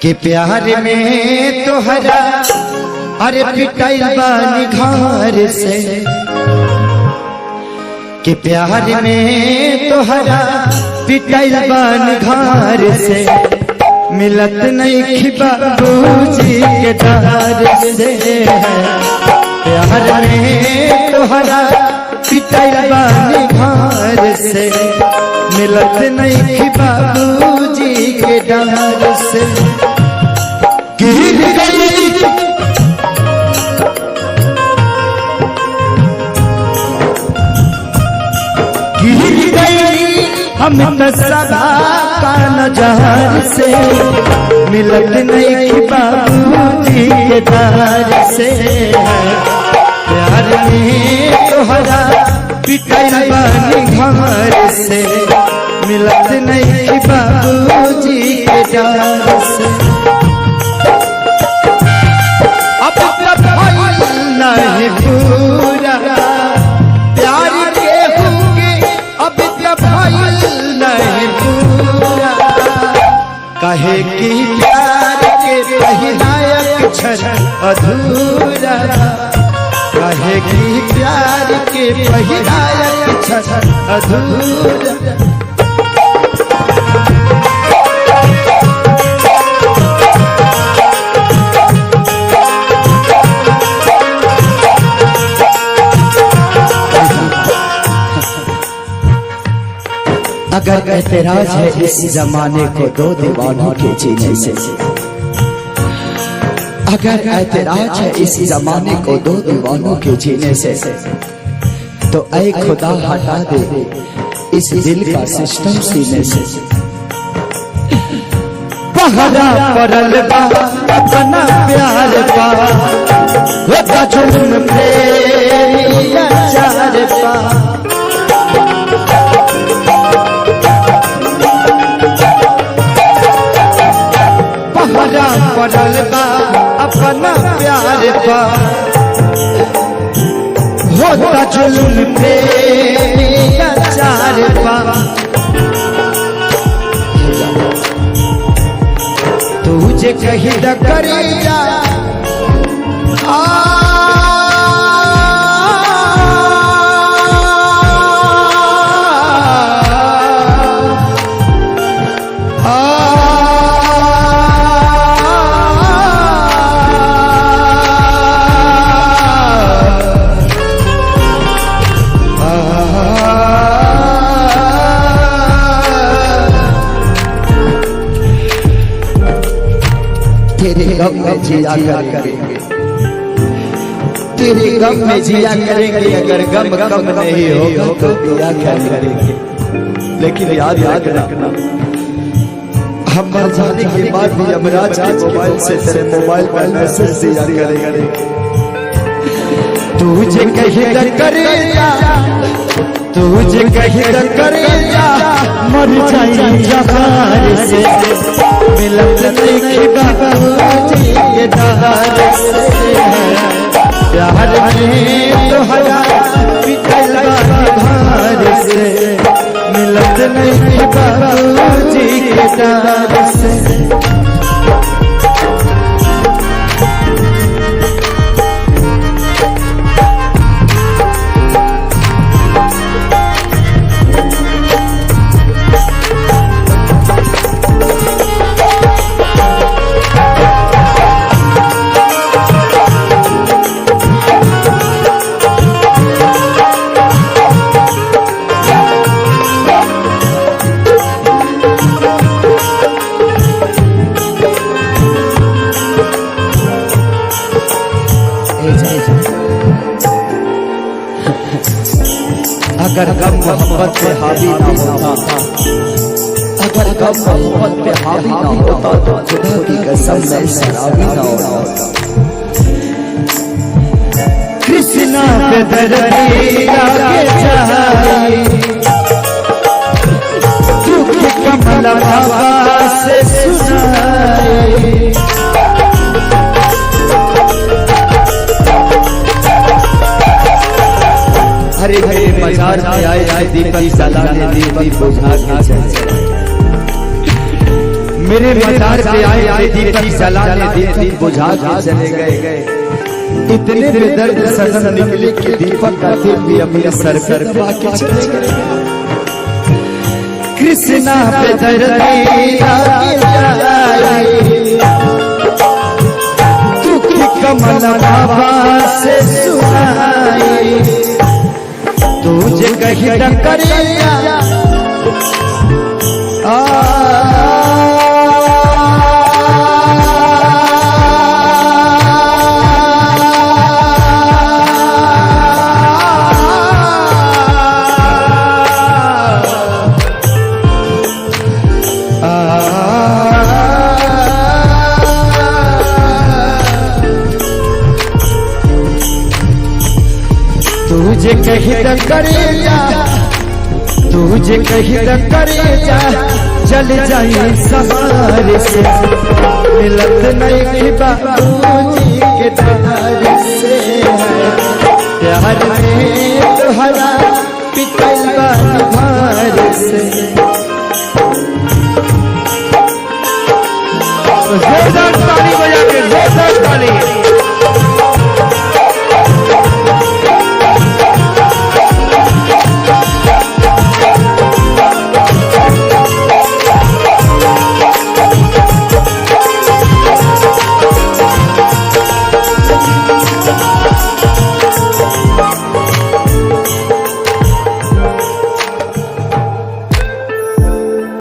के प्यार में तोहरा अरे पिटाइल बानी घर से, के प्यार में तोहरा पिटाइल बानी घर से, मिलत नहीं बाबूजी के डर से। प्यार में तोहरा पिटाइल बानी घर से, मिलत नहीं बाबूजी के डर से। गिर गई हम सदा का नजर से, मिलत नहीं बाबूजी के दर से। प्यार में तोहरा पिटाइल बानी घर से, मिलत नहीं बाबूजी के दर से। अब तक नहीं पूरा प्यार के होंगे, अब तक नहीं पूरा। कहे कि प्यार के पहला अक्षर अधूरा, कहे कि प्यार के पहला अक्षर अधूरा। अगर एतराज है इस जमाने को दो दीवानों के जीने से, अगर एतराज है इस जमाने को दो दीवानों के जीने से, तो ऐ खुदा हटा दे इस दिल का सिस्टम सीने से। पहरा पड़ल बा अपना प्यार पा, होता जुल्म प्रेमी अचार पा। पड़ल बा अपना प्यार पा, होता जुल्म प्रेमी अचार पा। तुझे कहीं न करेगा तेरे गम में जिया करेंगे, तेरे गम में जिया करेंगे। अगर गम कम नहीं होगा तो दिया क्या करेंगे। लेकिन याद रखना, हम मर जाने के बाद भी यमराज के मोबाइल से तेरे मोबाइल पर मैसेज दिया करेंगे। तुझे कहीं न करेगा, तुझे कहीं न करेगा, मर जाए जहार से, मिलत नहीं बाबूजी के दर से। प्यार में तोहरा पिटाइल बानी घर से, मिलत नहीं बाबूजी के दर से। अगर गम मोहब्बत पे हावी ना होता, अगर गम मोहब्बत पे हावी ना होता, तो खुदा की कसम मैं शराबी ना होता। कृष्णा पे दर्दी लागे जाए, दुख कमल आवाज से सुनाए। हरे हरे मजार में आए दीपक सलाने दीपक बुझा के चले। मेरे मजार पे आए दीपक जलाने दीपक बुझा के चले गए। इतने बेदर्द सनम निकले कि दीपक का दिल भी अपने सर पर दबा के चले गए। कृष्णा पे दर्दी दुख कमल बाबा से सुनाई, तुझे कहीं न करेगा तुझे कहीं न करेगा, तुझे कहीं न करेगा, चल जाए सहारे से मिलत नहीं बाबूजी के प्यार से, प्यार में